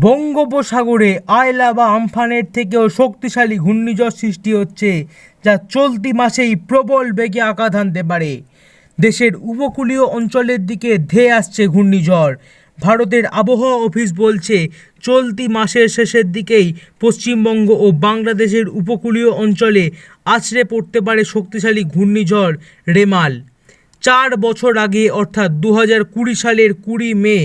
বঙ্গোপসাগরে আয়লা বা আমফানের থেকেও শক্তিশালী ঘূর্ণিঝড় সৃষ্টি হচ্ছে, যা চলতি মাসেই প্রবল বেগে আঘাত হানতে পারে। দেশের উপকূলীয় অঞ্চলের দিকে ধেয়ে আসছে ঘূর্ণিঝড়। ভারতের আবহাওয়া অফিস বলছে, চলতি মাসের শেষের দিকেই পশ্চিমবঙ্গ ও বাংলাদেশের উপকূলীয় অঞ্চলে আছড়ে পড়তে পারে শক্তিশালী ঘূর্ণিঝড় রেমাল। 4 বছর আগে অর্থাৎ 2020 সালের 20 মে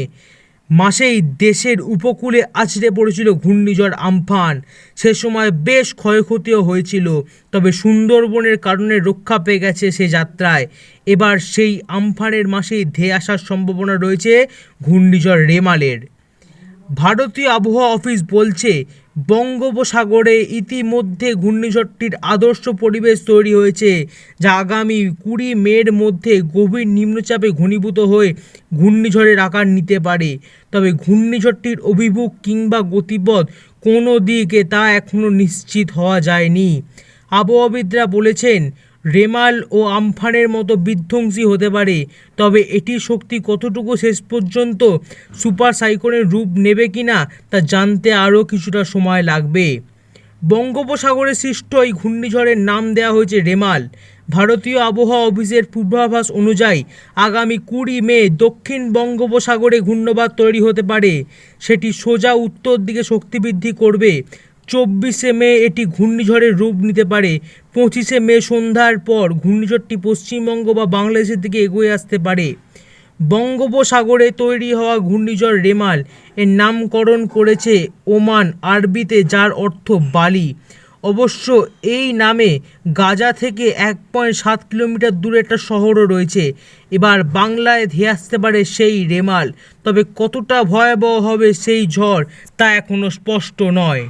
মাসেই দেশের উপকূলে আছড়ে পড়েছিল ঘূর্ণিঝড় আমফান। সে সময় বেশ ক্ষয়ক্ষতিও হয়েছিল, তবে সুন্দরবনের কারণে রক্ষা পেয়ে গেছে সে যাত্রায়। এবার সেই আমফানের মাসেই ধেয়ে আসার সম্ভাবনা রয়েছে ঘূর্ণিঝড় রেমালের। ভারতীয় আবহাওয়া অফিস বলছে, বঙ্গোপসাগরে ইতিমধ্যে ঘূর্ণিঝড়টির আদর্শ পরিবেশ তৈরি হয়েছে, যা আগামী 20 মের মধ্যে গভীর নিম্নচাপে ঘনীভূত হয়ে ঘূর্ণিঝড়ের আকার নিতে পারে। তবে ঘূর্ণিঝড়টির অভিমুখ কিংবা গতিপথ কোনো দিকে তা এখনও নিশ্চিত হওয়া যায়নি। আবহাওয়াবিদরা বলেছেন, রেমাল ও আমফানের মতো বিধ্বংসী হতে পারে, তবে এটির শক্তি কতটুকু শেষ পর্যন্ত সুপার সাইক্লোনের রূপ নেবে কিনা তা জানতে আরও কিছুটা সময় লাগবে। বঙ্গোপসাগরে সৃষ্ট এই ঘূর্ণিঝড়ের নাম দেওয়া হয়েছে রেমাল। ভারতীয় আবহাওয়া অফিসের পূর্বাভাস অনুযায়ী আগামী 20 মে দক্ষিণ বঙ্গোপসাগরে ঘূর্ণিঝড় তৈরি হতে পারে। সেটি সোজা উত্তর দিকে শক্তি বৃদ্ধি করবে। 24 মে এটি ঘূর্ণিঝড়ের রূপ নিতে পারে। 25 মে সন্ধ্যার পর ঘূর্ণিঝড়টি পশ্চিমবঙ্গ বা বাংলাদেশের দিকে এগিয়ে আসতে পারে। বঙ্গোপসাগরে তৈরি হওয়া ঘূর্ণিঝড় রেমাল এর নামকরণ করেছে ওমান আরবিতে, যার অর্থ বালি। অবশ্য এই নামে গাজা থেকে 1.7 কিলোমিটার দূরে একটা শহরও রয়েছে। এবার বাংলায় ধেয়ে আসতে পারে সেই রেমাল, তবে কতটা ভয়াবহ হবে সেই ঝড় তা এখনও স্পষ্ট নয়।